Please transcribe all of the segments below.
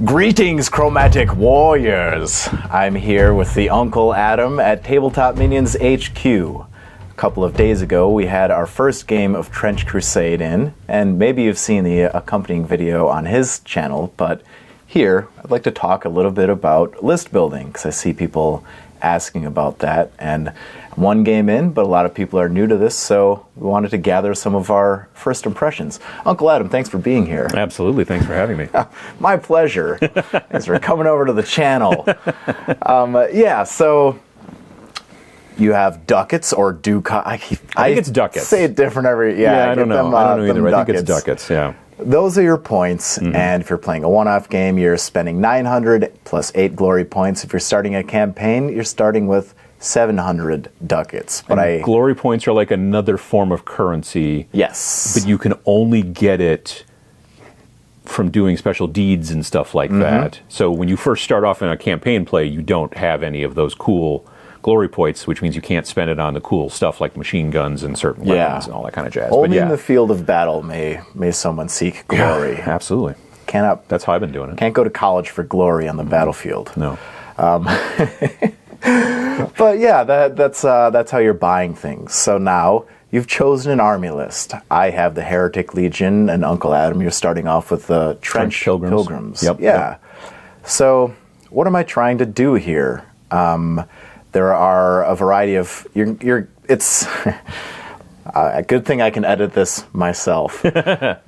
Greetings, Chromatic Warriors! I'm here with the Uncle Adam at Tabletop Minions HQ. A couple of days ago, we had our first game of Trench Crusade in, and maybe you've seen the accompanying video on his channel, but here, I'd like to talk a little bit about list building, because I see people asking about that, and one game in, but a lot of people are new to this, so we wanted to gather some of our first impressions. Uncle Adam, thanks for being here. Absolutely, thanks for having me. My pleasure. Thanks for coming over to the channel. So you have ducats or ducats. I think it's ducats. Say it different every. I don't know. I don't know either. I think it's ducats. Yeah. Those are your points, and if you're playing a one-off game, you're spending 900 plus 8 glory points. If you're starting a campaign, you're starting with 700 ducats. But glory points are like another form of currency. Yes. But you can only get it from doing special deeds and stuff like that. So when you first start off in a campaign play, you don't have any of those cool glory points, which means you can't spend it on the cool stuff like machine guns and certain weapons and all that kind of jazz. Only in the field of battle may someone seek glory. Yeah, absolutely. That's how I've been doing it. Can't go to college for glory on the battlefield. No. But yeah, that's how you're buying things. So now you've chosen an army list. I have the Heretic Legion, and Uncle Adam, you're starting off with the Trench Pilgrims. Yep. Yeah. So what am I trying to do here? There are a variety of it's a good thing I can edit this myself.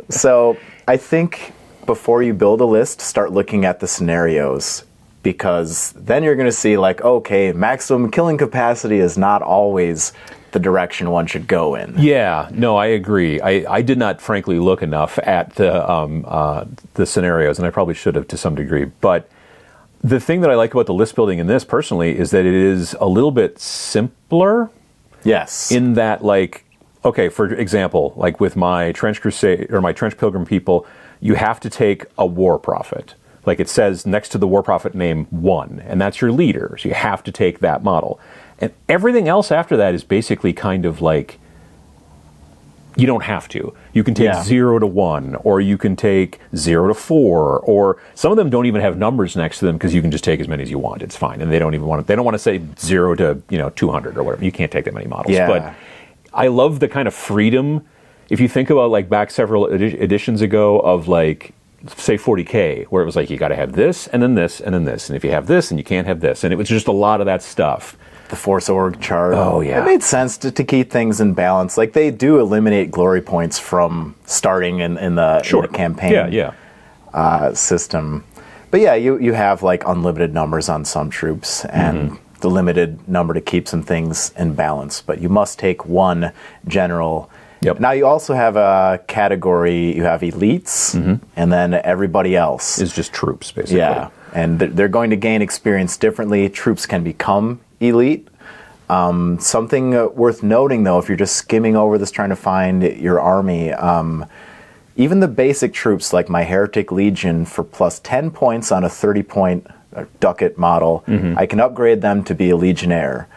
So I think before you build a list, start looking at the scenarios, because then you're going to see like, okay, maximum killing capacity is not always the direction one should go in. Yeah, no, I agree. I did not, frankly, look enough at the scenarios, and I probably should have to some degree, but the thing that I like about the list building in this, personally, is that it is a little bit simpler. Yes. In that, like, okay, for example, like with my Trench Crusade, or my Trench Pilgrim people, you have to take a war prophet. Like it says next to the war prophet name 1, and that's your leader, so you have to take that model. And everything else after that is basically kind of like, you don't have to. You can take 0 to 1, or you can take 0 to 4, or some of them don't even have numbers next to them because you can just take as many as you want. It's fine, and they don't even want to. They don't want to say 0 to 200 or whatever. You can't take that many models. Yeah. But I love the kind of freedom. If you think about like back several editions ago of like, say 40K, where it was like you got to have this and then this and then this, and if you have this, and you can't have this, and it was just a lot of that stuff. The Force org chart. Oh, yeah. It made sense to keep things in balance. Like, they do eliminate glory points from starting in the campaign system. But yeah, you have, like, unlimited numbers on some troops, and the limited number to keep some things in balance. But you must take one general. Yep. Now, you also have a category, you have elites, and then everybody else. Is just troops, basically. Yeah, and they're going to gain experience differently. Troops can become elite. Something worth noting, though, if you're just skimming over this trying to find your army, even the basic troops like my Heretic Legion for plus 10 points on a 30-point ducat model, I can upgrade them to be a Legionnaire.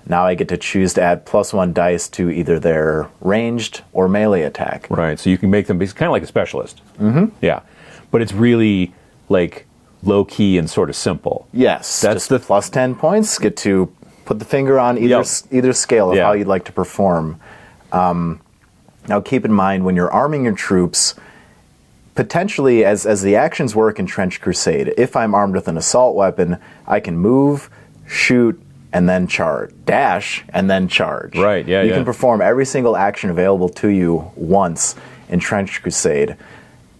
Now I get to choose to add plus 1 dice to either their ranged or melee attack. Right, so you can make them kind of like a specialist. Yeah, but it's really like low-key and sort of simple. Yes, that's the plus 10 points. Get to put the finger on either scale of how you'd like to perform. Now keep in mind, when you're arming your troops, potentially as the actions work in Trench Crusade, if I'm armed with an assault weapon, I can move, shoot, and then charge. Dash, and then charge. Right, yeah, You can perform every single action available to you once in Trench Crusade.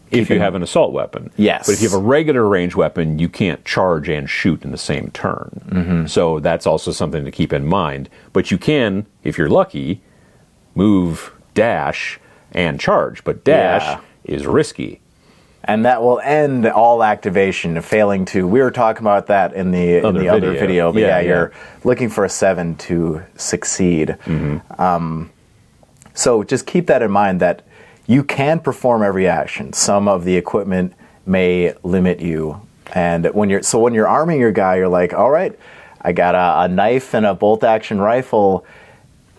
If you have an assault weapon. Yes. But if you have a regular range weapon, you can't charge and shoot in the same turn. So that's also something to keep in mind. But you can, if you're lucky, move, dash, and charge. But dash is risky. And that will end all activation, failing to... We were talking about that in the other video. But you're looking for a 7 to succeed. So just keep that in mind, that you can perform every action. Some of the equipment may limit you. And when you're arming your guy, you're like, all right, I got a knife and a bolt-action rifle.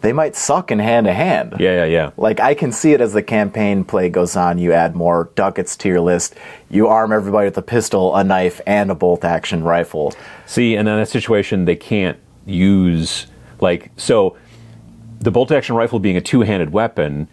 they might suck in hand-to-hand. Yeah. Like, I can see it as the campaign play goes on. You add more ducats to your list. You arm everybody with a pistol, a knife, and a bolt-action rifle. See, and in that situation, they can't use, like, so the bolt-action rifle being a two-handed weapon,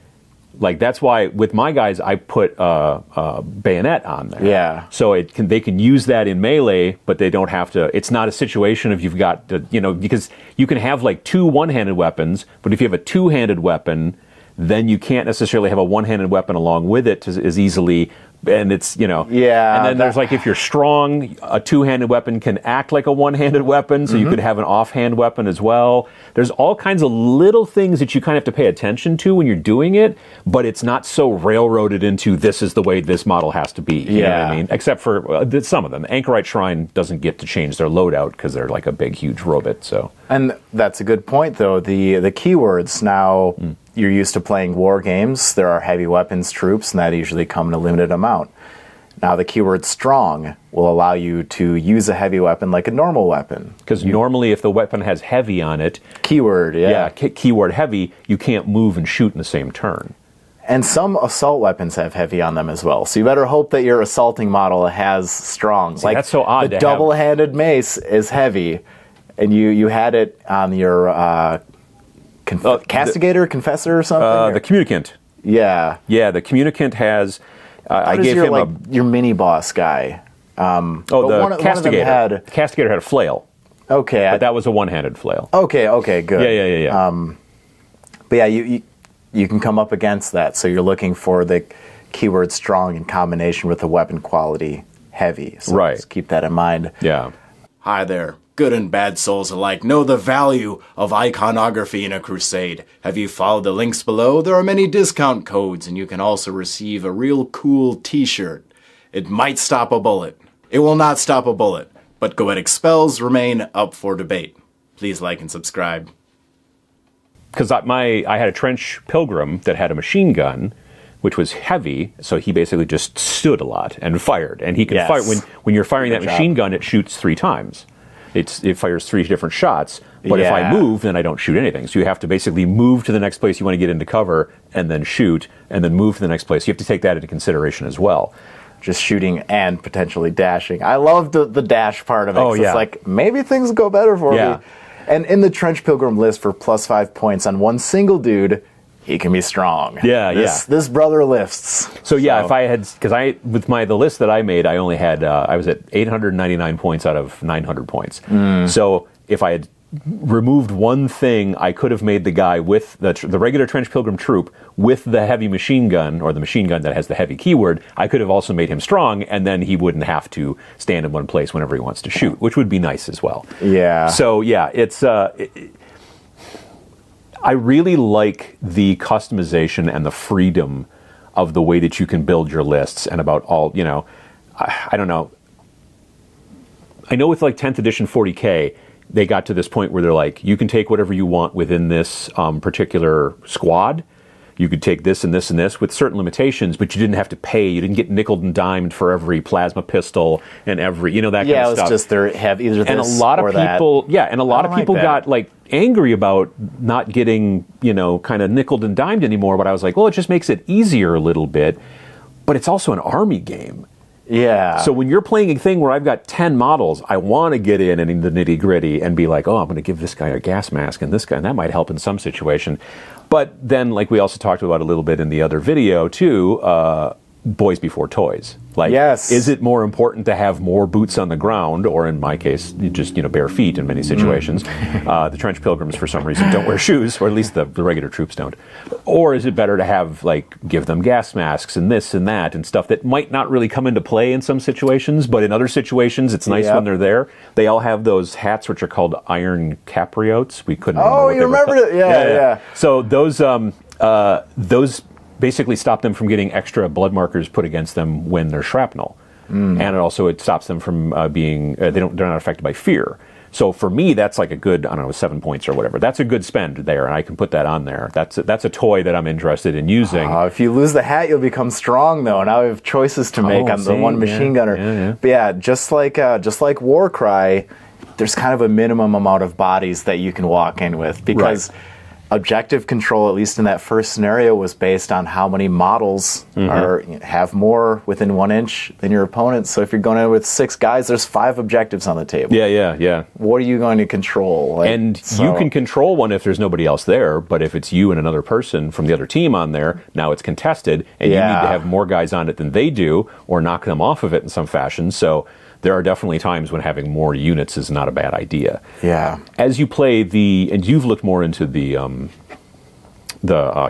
like, that's why with my guys I put a bayonet on there. Yeah. So they can use that in melee, but they don't have to. It's not a situation if you've got to, because you can have like two one-handed weapons, but if you have a two-handed weapon, then you can't necessarily have a one-handed weapon along with it as easily. And it's, Yeah. And then there's like, if you're strong, a two-handed weapon can act like a one-handed weapon, so you could have an offhand weapon as well. There's all kinds of little things that you kind of have to pay attention to when you're doing it, but it's not so railroaded into this is the way this model has to be. You know what I mean? Except for some of them. The Anchorite Shrine doesn't get to change their loadout because they're like a big, huge robot. So. And that's a good point, though. The keywords now... You're used to playing war games. There are heavy weapons troops, and that usually come in a limited amount. Now, the keyword strong will allow you to use a heavy weapon like a normal weapon. Because normally, if the weapon has heavy on it... Keyword, yeah. Keyword heavy, you can't move and shoot in the same turn. And some assault weapons have heavy on them as well. So you better hope that your assaulting model has strong. See, that's so odd The double-handed mace is heavy, and you had it on your... Castigator, Confessor, or something? The Communicant. Yeah. Yeah, the Communicant has... I gave him your mini-boss guy. The Castigator. Castigator had a flail. Okay. But that was a one-handed flail. Okay, good. Yeah. But yeah, you can come up against that. So you're looking for the keyword strong in combination with the weapon quality heavy. So right. Just keep that in mind. Yeah. Hi there. Good and bad souls alike know the value of iconography in a crusade. Have you followed the links below? There are many discount codes, and you can also receive a real cool t-shirt. It might stop a bullet. It will not stop a bullet, but goetic spells remain up for debate. Please like and subscribe. Because I had a Trench Pilgrim that had a machine gun, which was heavy, so he basically just stood a lot and fired. And he can fire, when you're firing that machine gun, it shoots 3 times. It fires 3 different shots, but if I move, then I don't shoot anything. So you have to basically move to the next place you want to get into cover, and then shoot, and then move to the next place. You have to take that into consideration as well. Just shooting and potentially dashing. I love the dash part of it. Oh, yeah. It's like, maybe things go better for me. And in the Trench Pilgrim list for +5 points on one single dude, he can be strong. This brother lifts. So if I had, because with the list that I made, I only had, I was at 899 points out of 900 points. So if I had removed one thing, I could have made the guy with the regular Trench Pilgrim troop with the heavy machine gun, or the machine gun that has the heavy keyword. I could have also made him strong, and then he wouldn't have to stand in one place whenever he wants to shoot, which would be nice as well. Yeah. So it's I really like the customization and the freedom of the way that you can build your lists, and about all, I don't know. I know with like 10th edition 40K, they got to this point where they're like, you can take whatever you want within this particular squad. You could take this and this and this with certain limitations, but you didn't have to pay. You didn't get nickeled and dimed for every plasma pistol and every, that kind of stuff. Yeah, it was just have either this or that. And a lot of people, and a lot of people got like angry about not getting, kind of nickeled and dimed anymore. But I was like, well, it just makes it easier a little bit. But it's also an army game. Yeah. So when you're playing a thing where I've got 10 models, I want to get in the nitty gritty and be like, oh, I'm going to give this guy a gas mask and this guy, and that might help in some situation. But then, like we also talked about a little bit in the other video too, boys before toys. Like, is it more important to have more boots on the ground, or in my case, just bare feet in many situations? The Trench Pilgrims, for some reason, don't wear shoes, or at least the regular troops don't. Or is it better to have give them gas masks and this and that and stuff that might not really come into play in some situations, but in other situations, it's nice when they're there. They all have those hats which are called iron capriots. We couldn't. Oh, you remembered it? Yeah. So those basically stop them from getting extra blood markers put against them when they're shrapnel, and it stops them from they're not affected by fear. So for me, that's like a good, 7 points or whatever. That's a good spend there, and I can put that on there. That's a toy that I'm interested in using. If you lose the hat, you'll become strong, though. Now we have choices to make on the one machine gunner. Yeah. But yeah, just like Warcry, there's kind of a minimum amount of bodies that you can walk in with, because objective control, at least in that first scenario, was based on how many models have more within 1 inch than your opponent. So if you're going in with 6 guys, there's 5 objectives on the table. Yeah. What are you going to control? You can control one if there's nobody else there, but if it's you and another person from the other team on there, now it's contested, and you need to have more guys on it than they do, or knock them off of it in some fashion. So there are definitely times when having more units is not a bad idea. Yeah. As you play and you've looked more into the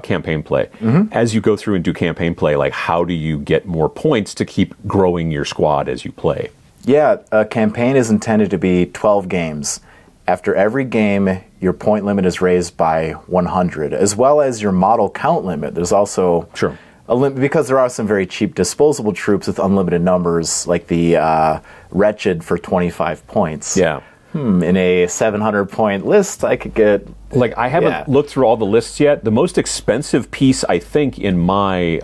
campaign play. As you go through and do campaign play, like how do you get more points to keep growing your squad as you play? Yeah, a campaign is intended to be 12 games. After every game, your point limit is raised by 100, as well as your model count limit. There's also because there are some very cheap disposable troops with unlimited numbers, like the Wretched for 25 points. Yeah. In a 700-point list, I could get... Like, I haven't looked through all the lists yet. The most expensive piece, I think, in my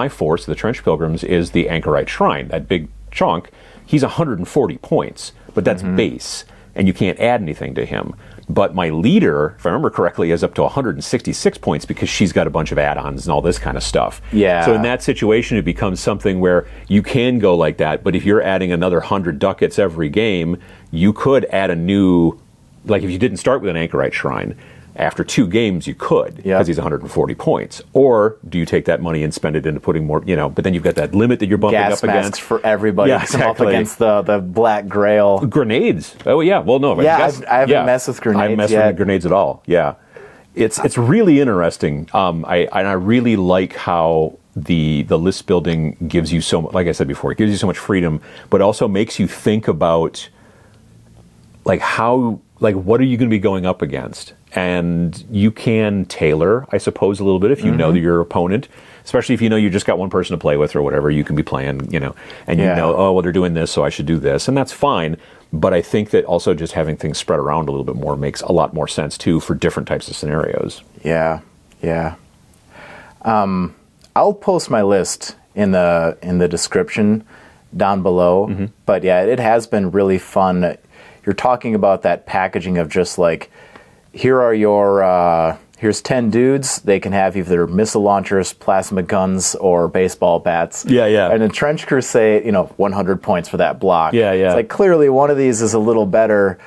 force, the Trench Pilgrims, is the Anchorite Shrine, that big chunk. He's 140 points, but that's base, and you can't add anything to him. But my leader, if I remember correctly, is up to 166 points because she's got a bunch of add-ons and all this kind of stuff. Yeah. So in that situation, it becomes something where you can go like that, but if you're adding another 100 ducats every game, you could add a new... Like, if you didn't start with an Anchorite Shrine, after 2 games you could, because he's 140 points. Or do you take that money and spend it into putting more, but then you've got that limit that you're bumping gas up masks against. For everybody to come up against the Black Grail. Grenades. Oh, yeah. Well, no. Yeah, I haven't messed with grenades I haven't messed with grenades at all. Yeah. It's really interesting. I really like how the list building gives you so much, like I said before, it gives you so much freedom, but also makes you think about, what are you going to be going up against? And you can tailor, I suppose, a little bit if you know your opponent, especially if you know you just got one person to play with or whatever. You can be playing, and they're doing this, so I should do this, and that's fine. But I think that also just having things spread around a little bit more makes a lot more sense too for different types of scenarios. Yeah. I'll post my list in the description down below. But yeah, it has been really fun. You're talking about that packaging of just like, here's 10 dudes. They can have either missile launchers, plasma guns, or baseball bats. Yeah. And in Trench Crusade, 100 points for that block. Yeah. It's like, clearly one of these is a little better.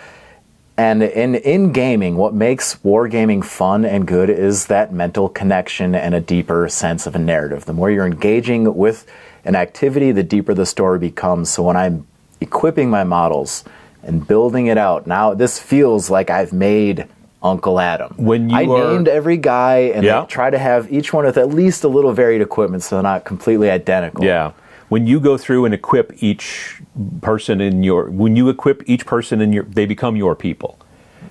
And in gaming, what makes wargaming fun and good is that mental connection and a deeper sense of a narrative. The more you're engaging with an activity, the deeper the story becomes. So when I'm equipping my models and building it out, now this feels like I've made Uncle Adam. I named every guy and I try to have each one with at least a little varied equipment so they're not completely identical. Yeah. When you go through and equip each person they become your people.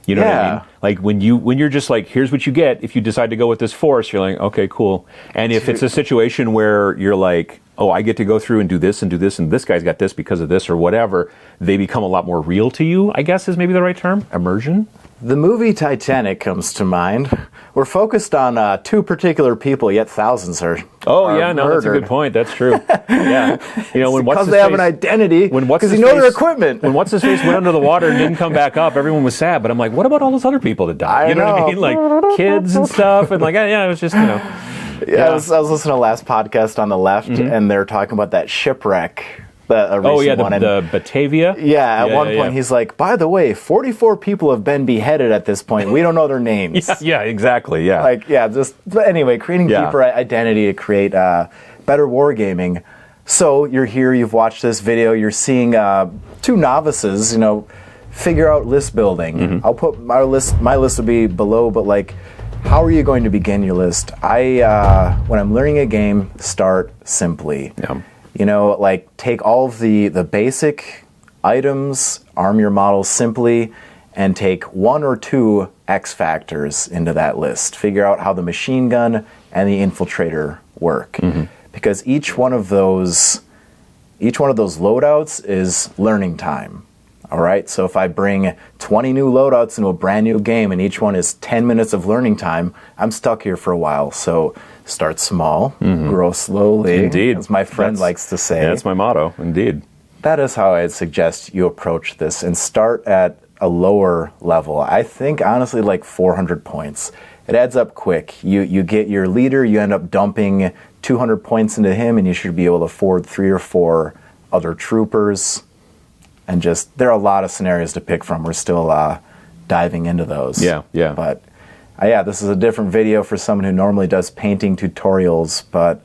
You know what I mean? Like when you're just like, here's what you get if you decide to go with this force, you're like, okay, cool. And if it's a situation where you're like, oh, I get to go through and do this, and this guy's got this because of this or whatever, they become a lot more real to you, I guess is maybe the right term. Immersion? The movie Titanic comes to mind. We're focused on 2 particular people, yet thousands are murdered. That's a good point. That's true. Yeah. Because they have an identity, because their equipment. When What's-His-Face went under the water and didn't come back up, everyone was sad. But I'm like, what about all those other people that died? You know what I mean? Like kids and stuff. And like, it was just, I was listening to the last podcast on the left, and they're talking about that shipwreck. The Batavia? Yeah, at one point he's like, by the way, 44 people have been beheaded at this point. We don't know their names. Yeah, exactly, yeah. But anyway, creating deeper identity to create better wargaming. So you're here, you've watched this video, you're seeing 2 novices, figure out list building. I'll put my list will be below, but how are you going to begin your list? When I'm learning a game, start simply. Yeah. Take all of the basic items, arm your models simply, and take 1 or 2 X factors into that list. Figure out how the machine gun and the infiltrator work. Because each one of those loadouts is learning time. All right, so if I bring 20 new loadouts into a brand new game and each one is 10 minutes of learning time, I'm stuck here for a while. So start small, grow slowly. Indeed. As my friend likes to say. That's my motto, indeed. That is how I'd suggest you approach this and start at a lower level. I think, honestly, 400 points. it adds up quick. You get your leader, you end up dumping 200 points into him, and you should be able to afford 3 or 4 other troopers. And just, there are a lot of scenarios to pick from. We're still diving into those. Yeah. But yeah, this is a different video for someone who normally does painting tutorials, but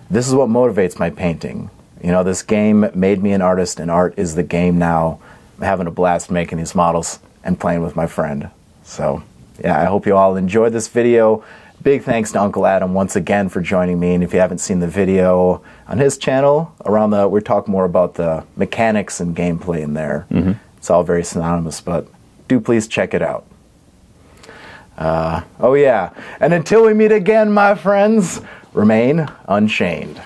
this is what motivates my painting. You know, this game made me an artist, and art is the game now. I'm having a blast making these models and playing with my friend. So, yeah, I hope you all enjoyed this video. Big thanks to Uncle Adam once again for joining me, and if you haven't seen the video on his channel, we talk more about the mechanics and gameplay in there. It's all very synonymous, but do please check it out. Oh yeah, and until we meet again, my friends, remain unchained.